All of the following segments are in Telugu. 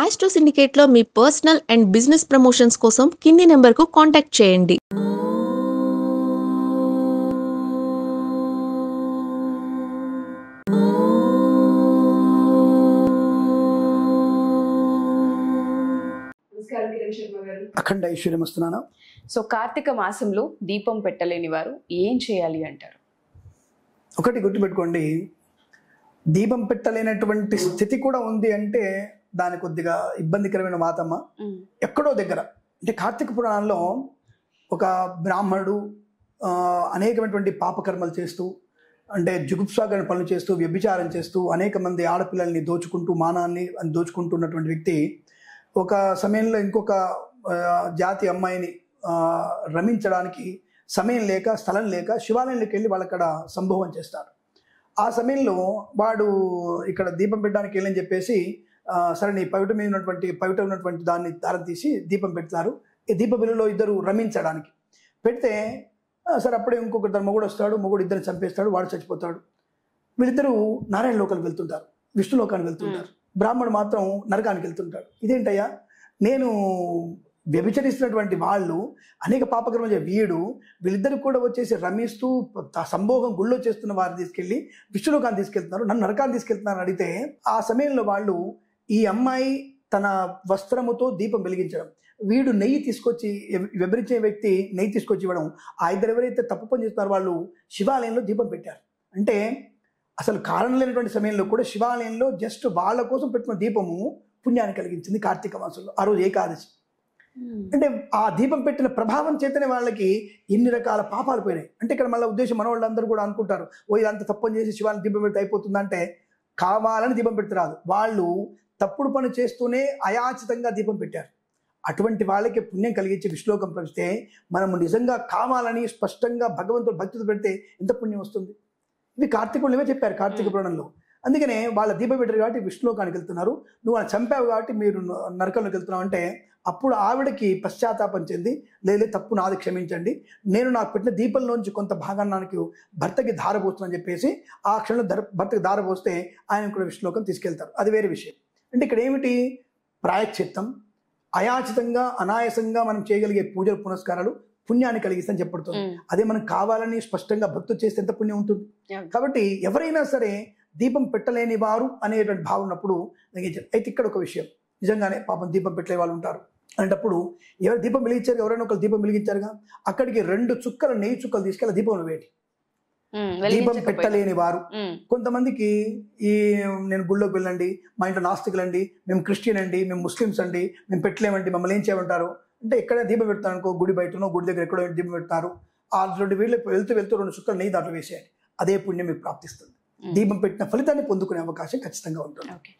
మాస్ట్రో సిండికేట్లో మీ పర్సనల్ అండ్ బిజినెస్ ప్రమోషన్స్ కోసం కింది నెంబర్కు కాంటాక్ట్ చేయండి. అఖండ ఐశ్వర్యం వస్తున్నాను. సో కార్తీక మాసంలో దీపం పెట్టలేని వారు ఏం చేయాలి అంటారు? ఒకటి గుర్తుపెట్టుకోండి, దీపం పెట్టలేనటువంటి స్థితి కూడా ఉంది అంటే దాని కొద్దిగా ఇబ్బందికరమైన వాతమ్మ. ఎక్కడో దగ్గర అంటే కార్తీక పురాణంలో ఒక బ్రాహ్మణుడు అనేకమైనటువంటి పాపకర్మలు చేస్తూ, అంటే జుగుప్సాగరణ పనులు చేస్తూ, వ్యభిచారం చేస్తూ, అనేక మంది ఆడపిల్లల్ని దోచుకుంటూ, మానాన్ని దోచుకుంటున్నటువంటి వ్యక్తి ఒక సమయంలో ఇంకొక జాతి అమ్మాయిని రమించడానికి సమయం లేక, స్థలం లేక శివాలయంలోకి వెళ్ళి వాళ్ళు అక్కడ సంభోగం చేస్తారు. ఆ సమయంలో వాడు ఇక్కడ దీపం పెట్టడానికి వెళ్ళని చెప్పేసి సరే నీ పవిట మీద ఉన్నటువంటి దాన్ని దారం తీసి దీపం పెడతారు. ఈ దీప బిల్లులో ఇద్దరు రమించడానికి పెడితే సరే అప్పుడే ఇంకొక మొగుడు వస్తాడు, మొగుడు ఇద్దరిని చంపేస్తాడు, వాడు చచ్చిపోతాడు. వీళ్ళిద్దరూ నారాయణ లోకానికి వెళ్తుంటారు, విష్ణు లోకానికి వెళ్తుంటారు. బ్రాహ్మణుడు మాత్రం నరకానికి వెళ్తుంటాడు. ఇదేంటయ్యా, నేను వ్యభిచరిస్తున్నటువంటి వాళ్ళు అనేక పాపకర్మలు వీళ్ళిద్దరు కూడా వచ్చేసి రమిస్తూ సంభోగం గుళ్ళో చేస్తున్న వారిని తీసుకెళ్ళి విష్ణులోకాన్ని తీసుకెళ్తున్నారు, నన్ను నరకాన్ని తీసుకెళ్తున్నారు అడిగితే ఆ సమయంలో వాళ్ళు ఈ అమ్మాయి తన వస్త్రముతో దీపం వెలిగించడం, వీడు నెయ్యి తీసుకొచ్చి వ్యభిరించే వ్యక్తి నెయ్యి తీసుకొచ్చి ఇవ్వడం, ఆ ఇద్దరు ఎవరైతే తప్పు పని చేస్తున్నారో వాళ్ళు శివాలయంలో దీపం పెట్టారు. అంటే అసలు కారణం లేనటువంటి సమయంలో కూడా శివాలయంలో జస్ట్ వాళ్ళ కోసం పెట్టిన దీపము పుణ్యాన్ని కలిగించింది కార్తీక మాసంలో. ఆ రోజు ఏకాదశి. అంటే ఆ దీపం పెట్టిన ప్రభావం చేతనే వాళ్ళకి ఎన్ని రకాల పాపాలు పోయినాయి. అంటే ఇక్కడ మళ్ళీ ఉద్దేశం మన వాళ్ళందరూ కూడా అనుకుంటారు, ఓ ఇదంతా తప్పని చేసి శివాలయం దీపం పెడితే అయిపోతుందంటే కావాలని దీపం పెడితే రాదు. వాళ్ళు తప్పుడు పని చేస్తూనే అయాచితంగా దీపం పెట్టారు. అటువంటి వాళ్ళకి పుణ్యం కలిగించి విశ్లోకం పరిస్తే మనము నిజంగా కావాలని స్పష్టంగా భగవంతుడు భక్తితో పెడితే ఎంత పుణ్యం వస్తుంది. ఇవి కార్తీకులు ఇవే చెప్పారు కార్తీక పురాణంలో. అందుకనే వాళ్ళ దీపం పెట్టారు కాబట్టి విష్ణులోకానికి వెళ్తున్నారు, నువ్వు వాళ్ళని చంపావు కాబట్టి మీరు నరకంలోకి వెళ్తున్నావు అంటే అప్పుడు ఆవిడకి పశ్చాత్తాపం చెంది లేదు తప్పు నాది క్షమించండి, నేను నాకు పెట్టిన దీపంలోంచి కొంత భాగాన్ని నాకు భర్తకి ధారపోస్తుందని చెప్పేసి ఆ క్షణంలో భర్తకి ధారపోస్తే ఆయన కూడా విష్ణులోకం తీసుకెళ్తారు. అది వేరే విషయం. అంటే ఇక్కడ ఏమిటి, ప్రాయశ్చిత్తం, అయాచితంగా అనాయాసంగా మనం చేయగలిగే పూజలు పునస్కారాలు పుణ్యాన్ని కలిగిస్తాయని చెప్పబడుతుంది. అదే మనం కావాలని స్పష్టంగా భక్తులు చేస్తే ఎంత పుణ్యం ఉంటుంది. కాబట్టి ఎవరైనా సరే దీపం పెట్టలేని వారు అనేటువంటి భావం ఉన్నప్పుడు అయితే ఇక్కడ ఒక విషయం, నిజంగానే పాపం దీపం పెట్టలే వాళ్ళు ఉంటారు అనేటప్పుడు ఎవరు దీపం వెలిగించారు, ఎవరైనా ఒకరు దీపం వెలిగించారుగా, అక్కడికి 2 చుక్కల నెయ్యి చుక్కలు తీసుకెళ్ళి దీపం వేటి. దీపం పెట్టలేని వారు కొంతమందికి ఈ నేను గుళ్ళోకి వెళ్ళండి, మా ఇంట్లో నాస్తికులు అండి, మేము క్రిస్టియన్ అండి, మేము ముస్లిమ్స్ అండి, మేము పెట్టలేమండి, మమ్మల్ని ఏం చేయమంటారు అంటే ఎక్కడ దీపం పెడతాను అనుకో, గుడి బయటనో గుడి దగ్గర ఎక్కడో దీపం పెడతారు, ఆ 2 వీళ్ళు వెళ్తూ 2 చుక్కలు నెయ్యి దాంట్లో వేసేయండి, అదే పుణ్యం మీకు ప్రాప్తిస్తుంది. దీపం పెట్టిన ఫలితాన్ని పొందుకునే అవకాశం ఖచ్చితంగా ఉంటుంది.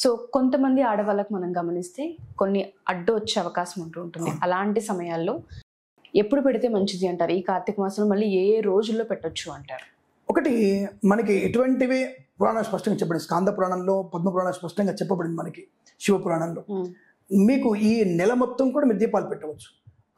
సో కొంతమంది ఆడవాళ్ళకు మనం గమనిస్తే కొన్ని అడ్డు వచ్చే అవకాశం ఉంటుంది. అలాంటి సమయాల్లో ఎప్పుడు పెడితే మంచిది అంటారు? ఈ కార్తీక మాసంలో మళ్ళీ ఏ రోజుల్లో పెట్టొచ్చు అంటారు? ఒకటి మనకి ఎటువంటివి పురాణం స్పష్టంగా చెప్పబడింది. స్కాంద పురాణంలో, పద్మ పురాణం స్పష్టంగా చెప్పబడింది. మనకి శివ పురాణంలో మీకు ఈ నెల మొత్తం కూడా మీరు దీపాలు పెట్టవచ్చు.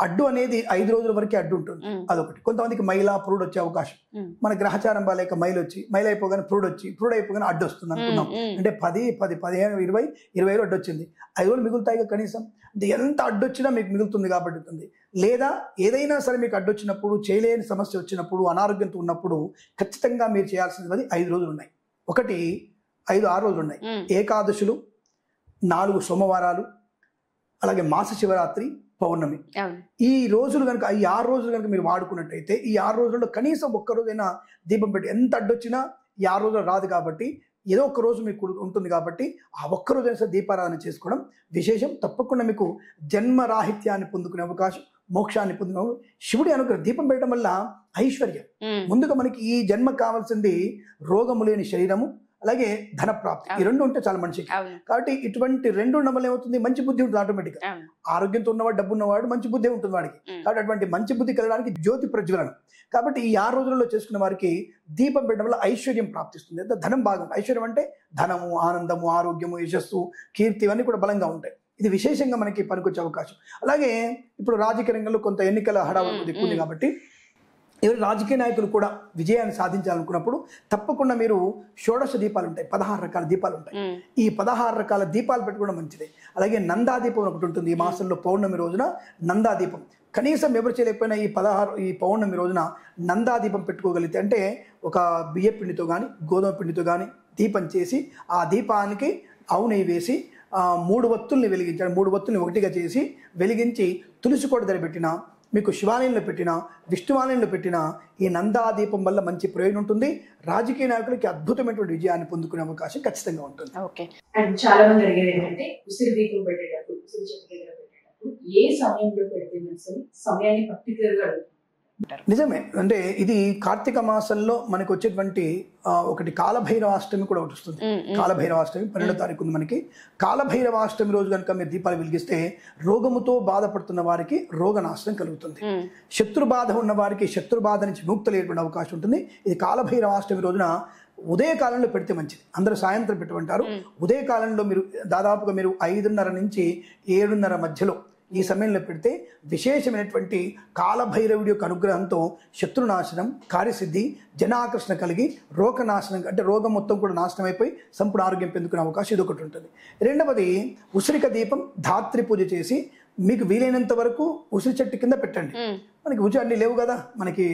అడ్డు అనేది 5 రోజుల వరకే అడ్డు ఉంటుంది. అదొకటి. కొంతమందికి మైల పురుడు వచ్చే అవకాశం, మన గ్రహచారం బాలేక మైలు వచ్చి మైలు అయిపోగానే పురుడు వచ్చి, పురుడు అయిపోగానే అడ్డు వస్తుంది అనుకున్నాం. అంటే 10, 15, 20 రోజులు అడ్డు వచ్చింది, 5 రోజులు మిగులుతాయిగా కనీసం. అంటే ఎంత అడ్డు వచ్చినా మీకు మిగులుతుంది కాబట్టి ఉంటుంది. లేదా ఏదైనా సరే మీకు అడ్డు వచ్చినప్పుడు, చేయలేని సమస్య వచ్చినప్పుడు, అనారోగ్యంతో ఉన్నప్పుడు ఖచ్చితంగా మీరు చేయాల్సినది 5 రోజులు ఉన్నాయి. ఒకటి 5, 6 రోజులు ఉన్నాయి. ఏకాదశులు, 4 సోమవారాలు, అలాగే మాస శివరాత్రి, పౌర్ణమి. ఈ రోజులు కనుక, ఈ 6 రోజులు కనుక మీరు వాడుకున్నట్టయితే ఈ 6 రోజుల్లో కనీసం ఒక్కరోజైనా దీపం పెట్టి, ఎంత అడ్డొచ్చినా ఈ 6 రోజులు రాదు కాబట్టి ఏదో ఒక్క రోజు మీకు ఉంటుంది కాబట్టి ఆ ఒక్కరోజైనా సరే దీపారాధన చేసుకోవడం విశేషం. తప్పకుండా మీకు జన్మరాహిత్యాన్ని పొందుకునే అవకాశం, మోక్షాన్ని పొందిన శివుడి అనుగ్రహం. దీపం పెట్టడం వల్ల ఐశ్వర్యం. ముందుగా మనకి ఈ జన్మ కావాల్సింది రోగము లేని శరీరము, అలాగే ధన ప్రాప్తి. ఈ 2 ఉంటే చాలా మనిషికి. కాబట్టి ఇటువంటి 2 ఉండడం వల్ల ఏమవుతుంది, మంచి బుద్ధి ఉంటుంది ఆటోమేటిక్ గా. ఆరోగ్యంతో ఉన్నవాడు, డబ్బు ఉన్నవాడు మంచి బుద్ధి ఉంటుంది వాడికి. కాబట్టి అటువంటి మంచి బుద్ధి కలగడానికి జ్యోతి ప్రజ్వలన. కాబట్టి ఈ 6 రోజులలో చేసుకున్న వారికి దీపం పెట్టడం వల్ల ఐశ్వర్యం ప్రాప్తిస్తుంది. ధనం బాగా, ఐశ్వర్యం అంటే ధనము, ఆనందము, ఆరోగ్యము, యశస్సు, కీర్తి ఇవన్నీ కూడా బలంగా ఉంటాయి. ఇది విశేషంగా మనకి పనికొచ్చే అవకాశం. అలాగే ఇప్పుడు రాజకీయ రంగంలో కొంత ఎన్నికల హడావుడి ఎక్కువ ఉంది కాబట్టి ఎవరు రాజకీయ నాయకులు కూడా విజయాన్ని సాధించాలనుకున్నప్పుడు తప్పకుండా మీరు షోడశ దీపాలు ఉంటాయి, 16 రకాల దీపాలు ఉంటాయి. ఈ 16 రకాల దీపాలు పెట్టుకోవడం మంచిది. అలాగే నందాదీపం ఒకటి ఉంటుంది. ఈ మాసంలో పౌర్ణమి రోజున నందాదీపం కనీసం ఎవరు చేయలేకపోయినా ఈ పౌర్ణమి రోజున నందాదీపం పెట్టుకోగలిగితే, అంటే ఒక బియ్య పిండితో కానీ గోధుమ పిండితో కానీ దీపం చేసి ఆ దీపానికి ఆవు నెయ్యి వేసి 3 వత్తుల్ని వెలిగించాలి. 3 వత్తుల్ని ఒకటిగా చేసి వెలిగించి తులసి కోట దగ్గర పెట్టినా, మీకు శివాలయంలో పెట్టినా, విష్ణువాలయంలో పెట్టినా ఈ నందాదీపం వల్ల మంచి ప్రయోజనం ఉంటుంది. రాజకీయ నాయకులకి అద్భుతమైనటువంటి విజయాన్ని పొందుకునే అవకాశం ఖచ్చితంగా ఉంటుంది. ఓకే. అండ్ చాలా మంది అడిగేది ఏంటంటే ఉసిరి దీపం పెట్టేటప్పుడు, ఉసిరి చెట్టు దగ్గర పెట్టేటప్పుడు ఏ సమయంలో పెడితే మంచిది, సమయాన్ని పర్టికులర్గా అడుగుతారు. నిజమే. అంటే ఇది కార్తీక మాసంలో మనకు వచ్చేటువంటి ఒకటి కాలభైరవాష్టమి కూడా ఒకటి వస్తుంది. కాలభైరవాష్టమి 12వ తారీఖు ఉంది మనకి. కాలభైరవాష్టమి రోజు కనుక మీరు దీపాలు వెలిగిస్తే రోగముతో బాధపడుతున్న వారికి రోగనాశనం కలుగుతుంది. శత్రు బాధ ఉన్న వారికి శత్రు బాధ నుంచి విముక్తులయ్యేటువంటి అవకాశం ఉంటుంది. ఇది కాలభైరవాష్టమి రోజున ఉదయకాలంలో పెడితే మంచిది. అందరూ సాయంత్రం పెట్టమంటారు. ఉదయకాలంలో మీరు దాదాపుగా మీరు 5:30 నుంచి 7:30 మధ్యలో ఈ సమయంలో పెడితే విశేషమైనటువంటి కాలభైరవుడి యొక్క అనుగ్రహంతో శత్రునాశనం, కార్యసిద్ధి, జనాకర్షణ కలిగి రోగనాశనం, అంటే రోగం మొత్తం కూడా నాశనం అయిపోయి సంపూర్ణ ఆరోగ్యం పొందుకునే అవకాశం ఇది ఒకటి ఉంటుంది. రెండవది ఉసిరిక దీపం ధాత్రి పూజ చేసి మీకు వీలైనంత వరకు ఉసిరి చెట్టు కింద పెట్టండి. మనకి ఉసిరి అన్ని లేవు కదా, మనకి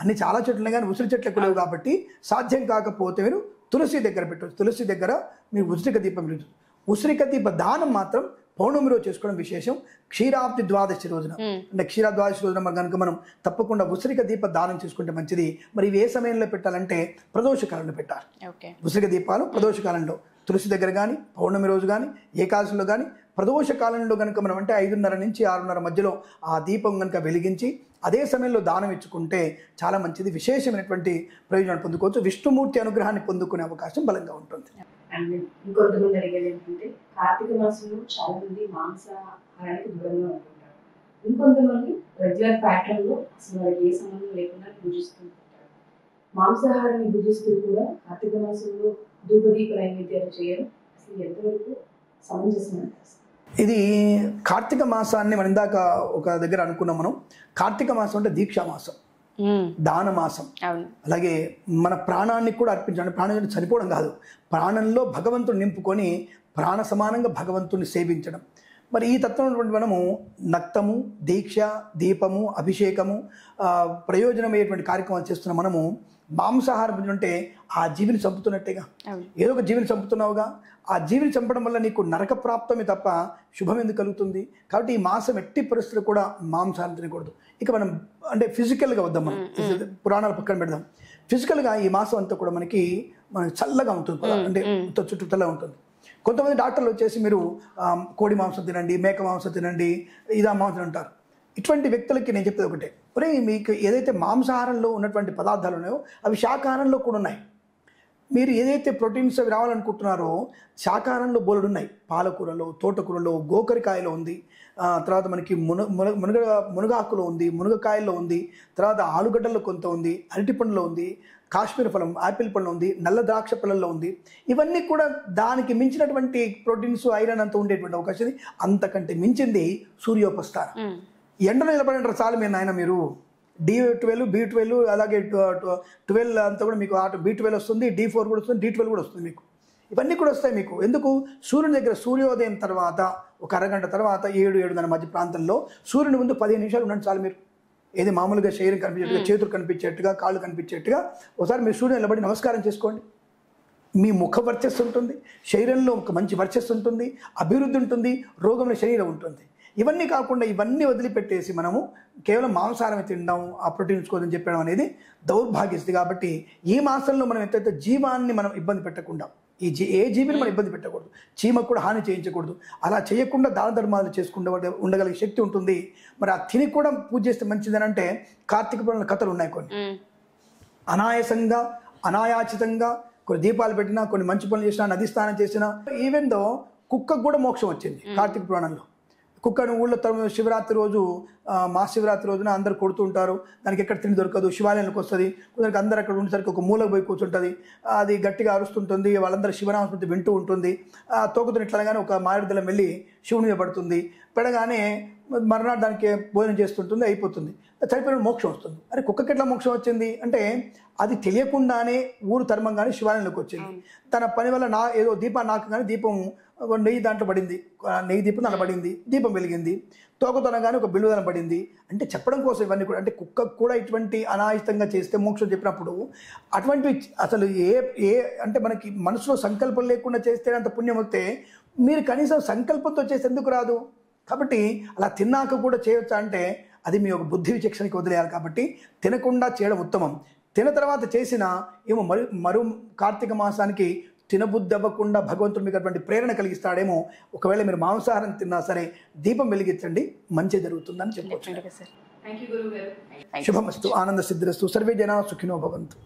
అన్ని చాలా చెట్లు ఉన్నాయి కానీ ఉసిరి చెట్లు ఎక్కువ లేవు కాబట్టి సాధ్యం కాకపోతే మీరు తులసి దగ్గర పెట్టవచ్చు. తులసి దగ్గర మీరు ఉసిరిక దీపం పెట్టచ్చు. ఉసిరిక దీప దానం మాత్రం పౌర్ణమి రోజు చేసుకోవడం విశేషం. క్షీరాబ్ది ద్వాదశి రోజున, అంటే క్షీరాద్వాదశి రోజున మరి కనుక మనం తప్పకుండా ఉసిరిక దీప దానం చేసుకుంటే మంచిది. మరి ఇవి ఏ సమయంలో పెట్టాలంటే ప్రదోషకాలంలో పెట్టాలి. ఉసిరిక దీపాలు ప్రదోషకాలంలో తులసి దగ్గర కానీ, పౌర్ణమి రోజు కానీ, ఏకాదశిలో కానీ, ప్రదోష కాలంలో కనుక మనం అంటే 5:30 నుంచి 6:30 మధ్యలో ఆ దీపం కనుక వెలిగించి అదే సమయంలో దానం ఇచ్చుకుంటే చాలా మంచిది. విశేషమైనటువంటి ప్రయోజనాలు పొందుకోవచ్చు. విష్ణుమూర్తి అనుగ్రహాన్ని పొందుకునే అవకాశం బలంగా ఉంటుంది. అండ్ ఇంకొంతమంది అడిగేది ఏంటంటే కార్తీక మాసంలో చాలా మంది మాంసాహారానికి దూరంగా ఉంటుంటారు. ఇంకొంతమంది రెగ్యులర్ ప్యాటర్న్ లో అసలు వాళ్ళకి ఏ సంబంధం లేకుండా పూజిస్తూ ఉంటారు. మాంసాహారాన్ని పూజిస్తూ కూడా కార్తీక మాసంలో ధూపదీప నైవేద్యాలు చేయడం అసలు ఎంతవరకు సమంజసం అంటారు? ఇది కార్తీక మాసాన్ని మనం ఇందాక ఒక దగ్గర అనుకున్నాం. మనం కార్తీక మాసం అంటే దీక్షా మాసం, దాన మాసం. అలాగే మన ప్రాణాన్ని కూడా అర్పించాలి. ప్రాణం చనిపోవడం కాదు, ప్రాణంలో భగవంతుని నింపుకొని ప్రాణ సమానంగా భగవంతుని సేవించడం. మరి ఈ తత్వం ఉన్నటువంటి మనము నక్తము, దీక్ష, దీపము, అభిషేకము, ప్రయోజనమయ్యేటువంటి కార్యక్రమాలు చేస్తున్న మనము మాంసాహారం అంటే ఆ జీవిని చంపుతున్నట్టేగా. ఏదో ఒక జీవిని చంపుతున్నావుగా, ఆ జీవిని చంపడం వల్ల నీకు నరక ప్రాప్తమే తప్ప శుభం ఎందుకు కలుగుతుంది? కాబట్టి ఈ మాసం ఎట్టి పరిస్థితులు కూడా మాంసాహారం తినకూడదు. ఇక మనం అంటే ఫిజికల్గా వద్దాం, మనం పురాణాలు పక్కన పెడదాం. ఫిజికల్గా ఈ మాసం అంతా కూడా మనకి చల్లగా ఉంటుంది, అంటే చుట్టూ చల్లగా ఉంటుంది. కొంతమంది డాక్టర్లు వచ్చేసి మీరు కోడి మాంసం తినండి, మేక మాంసం తినండి, ఇదా మాంసం అంటారు. ఇటువంటి వ్యక్తులకి నేను చెప్పేది ఒకటే, ఒరే మీకు ఏదైతే మాంసాహారంలో ఉన్నటువంటి పదార్థాలు ఉన్నాయో అవి శాకాహారంలో కూడా ఉన్నాయి. మీరు ఏదైతే ప్రోటీన్స్ అవి రావాలనుకుంటున్నారో శాకాహారంలో బోలెడు ఉన్నాయి. పాలకూరలో, తోటకూరలో, గోకరికాయలో ఉంది, తర్వాత మనకి మునగాకులో ఉంది, మునగకాయల్లో ఉంది, తర్వాత ఆలుగడ్డల్లో కొంత ఉంది, అరటిపండులో ఉంది, కాశ్మీర్ ఫలం, ఆపిల్ పండు ఉంది, నల్ల ద్రాక్ష పళ్ళల్లో ఉంది. ఇవన్నీ కూడా దానికి మించినటువంటి ప్రోటీన్స్, ఐరన్ అంతా ఉండేటువంటి అవకాశం. అంతకంటే మించింది సూర్యోపస్థానం. ఎండలో నిలబడినారు చాలు మీరు నాయన, మీరు D12, B12 అలాగే 12 అంతా కూడా మీకు B12 వస్తుంది, D4 కూడా వస్తుంది, D12 కూడా వస్తుంది మీకు. ఇవన్నీ కూడా వస్తాయి మీకు. ఎందుకు? సూర్యుని దగ్గర సూర్యోదయం తర్వాత ఒక అరగంట తర్వాత 7-7:30 మధ్య ప్రాంతంలో సూర్యుని ముందు 15 నిమిషాలు ఉండండి చాలు. మీరు ఏది మామూలుగా శరీరం కనిపించేట్టుగా, చేతులు కనిపించేట్టుగా, కాళ్ళు కనిపించేట్టుగా ఒకసారి మీరు సూర్యుని నిలబడి నమస్కారం చేసుకోండి. మీ ముఖ వర్చస్సు ఉంటుంది, శరీరంలో ఒక మంచి వర్చస్సు ఉంటుంది, అభివృద్ధి ఉంటుంది, రోగంలో శరీరం ఉంటుంది. ఇవన్నీ కాకుండా ఇవన్నీ వదిలిపెట్టేసి మనము కేవలం మాంసాహారమే తినడం, ఆ ప్రోటీన్స్ కోసం చెప్పడం అనేది దౌర్భాగ్యస్థితి. కాబట్టి ఈ మాసంలో మనం ఎంతైతే జీవాన్ని మనం ఇబ్బంది పెట్టకుండా, ఏ జీవిని మనం ఇబ్బంది పెట్టకూడదు, చీమకు కూడా హాని చేయించకూడదు. అలా చేయకుండా దాన ధర్మాలు చేసుకుంటే ఉండగలిగే శక్తి ఉంటుంది. మరి ఆ తిని కూడా పూజ చేస్తే మంచిదని అంటే కార్తీక పురాణ కథలు ఉన్నాయి కొన్ని. అనాయాసంగా, అనాయాచితంగా కొన్ని దీపాలు పెట్టినా, కొన్ని మంచి పనులు చేసినా, నది స్నానం చేసినా, ఈవెన్ దో కుక్కకు కూడా మోక్షం వచ్చింది కార్తీక పురాణంలో. కుక్కను ఊళ్ళో శివరాత్రి రోజు మహాశివరాత్రి రోజున అందరు కొడుతూ ఉంటారు, దానికి ఎక్కడ తిండి దొరకదు, శివాలయానికి వస్తుంది, కొందరికి అందరు అక్కడ ఉండేసరికి ఒక మూలకు పోయి కూర్చుంటుంది, అది గట్టిగా అరుస్తుంటుంది, వాళ్ళందరూ శివనామస్మృతి వింటూ ఉంటుంది. తోకుతున్న ఇట్లగానే ఒక మారేడుదలం వెళ్ళి శివుని మీద పడుతుంది, పెడగానే మర్నాడు దానికి భోజనం చేస్తుంటుంది, అయిపోతుంది, చనిపోయిన మోక్షం వస్తుంది. అరే కుక్కకి ఎట్లా మోక్షం వచ్చింది అంటే అది తెలియకుండానే ఊరు ధర్మంగానే శివాలయంలోకి వచ్చింది. తన పని వల్ల ఏదో దీపం నాకు కానీ దీపం నెయ్యి దాంట్లో పడింది, నెయ్యి దీపం దాంట్లో పడింది, దీపం వెలిగింది, తోకతోనగానే ఒక బిల్లుదనం పడింది. అంటే చెప్పడం కోసం ఇవన్నీ కూడా, అంటే కుక్కకు కూడా ఇటువంటి అనాయితంగా చేస్తే మోక్షం చెప్పినప్పుడు అటువంటివి అసలు ఏ అంటే మనకి మనసులో సంకల్పం లేకుండా చేస్తే అంత పుణ్యం వస్తే మీరు కనీసం సంకల్పంతో చేస్తే ఎందుకు రాదు? కాబట్టి అలా తిన్నాక కూడా చేయొచ్చా అంటే అది మీ ఒక బుద్ధి విచక్షణకి వదిలేయాలి. కాబట్టి తినకుండా చేయడం ఉత్తమం. తిన తర్వాత చేసినా ఏమో మరో కార్తీక మాసానికి తినబుద్ధి అవ్వకుండా భగవంతుడు మీకు అటువంటి ప్రేరణ కలిగిస్తాడేమో. ఒకవేళ మీరు మాంసాహారం తిన్నా సరే దీపం వెలిగించండి, మంచి జరుగుతుందని చెప్పవచ్చు. థ్యాంక్ యూ గురువు గారు. శుభమస్తు, ఆనంద సిద్ధిరస్తు, సర్వే జనా సుఖినో భవంతు.